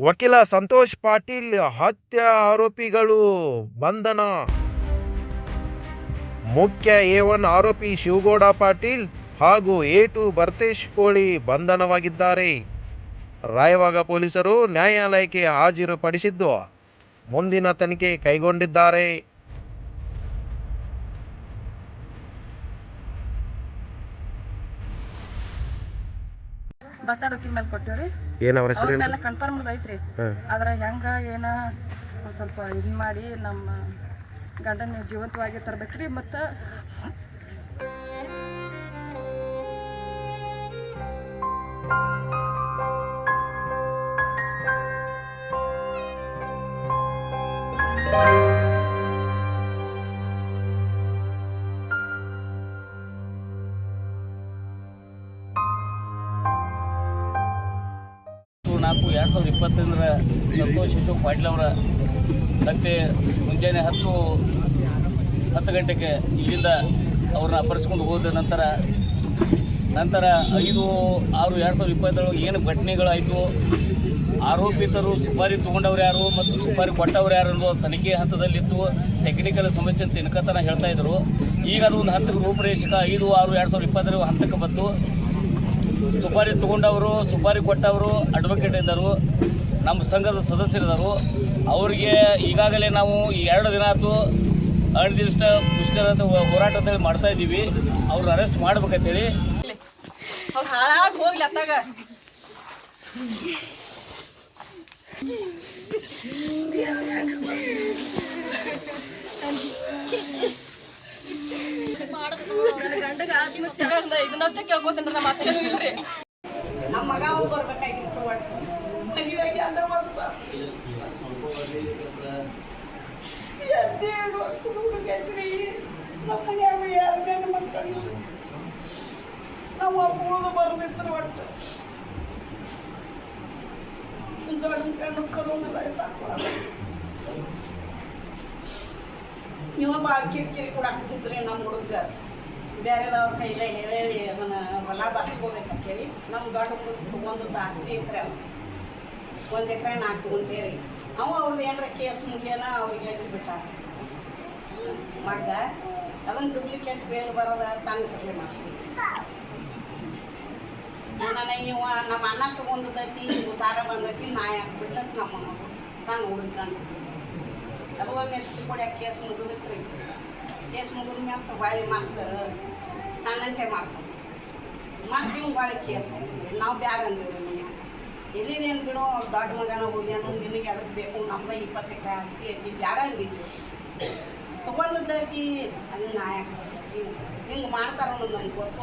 ವಕೀಲ ಸಂತೋಷ್ ಪಾಟೀಲ್ ಹತ್ಯೆ ಆರೋಪಿಗಳು ಬಂಧನ. ಮುಖ್ಯ A1 ಆರೋಪಿ ಶಿವಗೌಡ ಪಾಟೀಲ್ ಹಾಗೂ A2 ಭರತೇಶ್ ಕೋಳಿ ಬಂಧನವಾಗಿದ್ದಾರೆ. ರಾಯಬಾಗ ಪೊಲೀಸರು ನ್ಯಾಯಾಲಯಕ್ಕೆ ಹಾಜರುಪಡಿಸಿದ್ದು ಮುಂದಿನ ತನಿಖೆ ಕೈಗೊಂಡಿದ್ದಾರೆ. ಬಸ್ ವಕೀಲ್ ಮೇಲೆ ಕೊಟ್ಟಿವ್ರಿ. ಏನವ್ರ ಹೆಸರು? ಎಲ್ಲ ಕನ್ಫರ್ಮ್ ಐತ್ರಿ. ಆದ್ರೆ ಹೆಂಗ ಏನ ಸ್ವಲ್ಪ ಇದು ಮಾಡಿ ನಮ್ಮ ಗಂಡನ ಜೀವಂತವಾಗಿ ತರಬೇಕ್ರಿ. ಮತ್ತು ನಾಲ್ಕು 2020 ಸಂತೋಷ್ ಅಶೋಕ್ ಪಾಟೀಲ್ ಅವರ ಮತ್ತೆ ಮುಂಜಾನೆ 10 ಗಂಟೆಗೆ ಇಲ್ಲಿಂದ ಅವ್ರನ್ನ ಅಪಹರಿಸ್ಕೊಂಡು ಹೋದ ನಂತರ 5/6/2027 ಏನು ಘಟನೆಗಳಾಯಿತು, ಆರೋಪಿತರು ಸುಪಾರಿ ತೊಗೊಂಡವ್ರು ಯಾರು ಮತ್ತು ಸುಪಾರಿ ಕೊಟ್ಟವ್ರು ಯಾರು ಅನ್ನೋ ತನಿಖೆ ಹಂತದಲ್ಲಿತ್ತು. ಟೆಕ್ನಿಕಲ್ ಸಮಸ್ಯೆ ಅಂತ ಇನ್ಕತನ ಹೇಳ್ತಾ ಇದ್ರು. ಈಗ ಅದು ಒಂದು ಹಂತಕ್ಕೆ ರೂಪರೇಷಕ 5/6/2022 ಹಂತಕ್ಕೆ ಬಂತು. ಸುಪಾರಿ ತೊಗೊಂಡವರು, ಸುಪಾರಿ ಕೊಟ್ಟವರು ಅಡ್ವೊಕೇಟ್ ಇದ್ದರು, ನಮ್ಮ ಸಂಘದ ಸದಸ್ಯರಿದ್ದರು. ಅವರಿಗೆ ಈಗಾಗಲೇ ನಾವು 2 ದಿನ ಆಯಿತು ಅನಿರ್ದಿಷ್ಟ ಮುಷ್ಕರ ಹೋರಾಟ ಅಂತೇಳಿ ಮಾಡ್ತಾ ಇದ್ದೀವಿ. ಅವ್ರನ್ನ ಅರೆಸ್ಟ್ ಮಾಡ್ಬೇಕಂತೇಳಿ. ಅವ್ರು ಹಾಳಾಗಿ ಹೋಗ್ಲಿ ಅತ್ತಾಗ ನನ್ನ ಗಂಡಗ ಇದನ್ನಷ್ಟೇ ಕೇಳ್ಕೊತೀನಿ. ನಮ್ಮ ಮತ್ತೇನು ಇಲ್ರಿ. ನಮ್ಮ ಮಗ ಅವ್ರು ಬರ್ಬೇಕಾಗಿತ್ತು. ಮನೆಯಾಗಿ ಅಂದ ಮಾಡ್ತಾ 2 ವರ್ಷದ ಹುಡುಗೈತ್ರಿ. ನಮ್ಮ ಮನ್ಯಾಗ 2 ಗಂಡು ಮಕ್ಕಳಿಲ್ಲ. ನಮ್ಮ ಅಪ್ಪಗಳು ಬರ್ದಿದ್ರು. ಒಟ್ಟು ದೊಡ್ಡ ಕಣ್ಣು ಕರೋನಲ್ಲ ಸಾಕೋಲ್ಲ. ನೀವು ಭಾಳ ಕಿರಿಕಿರಿ ಕೂಡ ಹಾಕ್ತಿದ್ರಿ. ನಮ್ಮ ಹುಡುಗ ಬೇರೆದವ್ರ ಕೈಲೇ ಹೇಳಿ ಅದನ್ನು ಹೊಲ ಬರ್ಸ್ಕೋಬೇಕಂತೇಳಿ ನಮ್ಮ ದೊಡ್ಡ ಹುಡುಗ ತೊಗೊಂಡು ಆಸ್ತಿ ಐತ್ರಿ. ಅವ 1 ಎಕರೆ 4 ಗುಂಟೆ ರೀ. ಅವ್ರದ್ದು ಏನಾರ ಕೇಸ್ ಮುಗಿಯೋಣ ಅವ್ರಿಗೆ ಹಚ್ಚಿಬಿಟ್ಟ ಮಗ. ಅದನ್ನು ಡೂಪ್ಲಿಕೇಟ್ ಬೇಲ್ ಬರೋದ ತಾನು ಸಪ್ಲೈ ಮಾಡ್ತೀವಿ. ಇವ ನಮ್ಮ ಅಣ್ಣ ತೊಗೊಂಡದೈತಿ, ಉತ್ತಾರ ಬಂದೈತಿ, ನಾ ಯಾಕೆ ಬಿಡ್ಲಕ್ಕೆ ನಮ್ಮ ಸಣ್ಣ ಹುಡುಗಂತ ಅದು ಒಮ್ಮೆ ಚಿಕ್ಕೋಡ್ಯಾಗ ಕೇಸ್ ಮುಗಿದ್ರಿ. ಕೇಸ್ ಮುಗಿದ ಮ್ಯಾಲ ಹೊಳ್ಳಿ ಮತ್ತೆ ನನ್ನಂತೆ ಮಾಡ್ತಾರೆ. ಮತ್ತೆ ಇವ್ ಹೊಳ್ಳಿ ಕೇಸ್ ಆಯ್ತು. ನಾವು ಬ್ಯಾಗ್ ಅಂದಿವಿ ಮನ್ಯಾಗ. ಎಲ್ಲಿದೇನು ಬಿಡು, ಅವ್ರು ದೊಡ್ಡ ಮಗನ ಹೋಗ್ಯಾನು, ನಿನಗೆ ಅದಕ್ಕೆ ಬೇಕು, ನಮ್ಗೆ 20 ಎಕರೆ ಆಸ್ತಿ ಐತಿ, ಬ್ಯಾಡ ಅಂದಿದ್ವಿ. ತೊಗೊಂಡದ್ದೈತಿ, ಅದು ನಾ ಯಾಕೆ ಹಿಂಗೆ ಮಾಡ್ತಾರ ಅನ್ನೋದು ನನಗೆ ಗೊತ್ತು.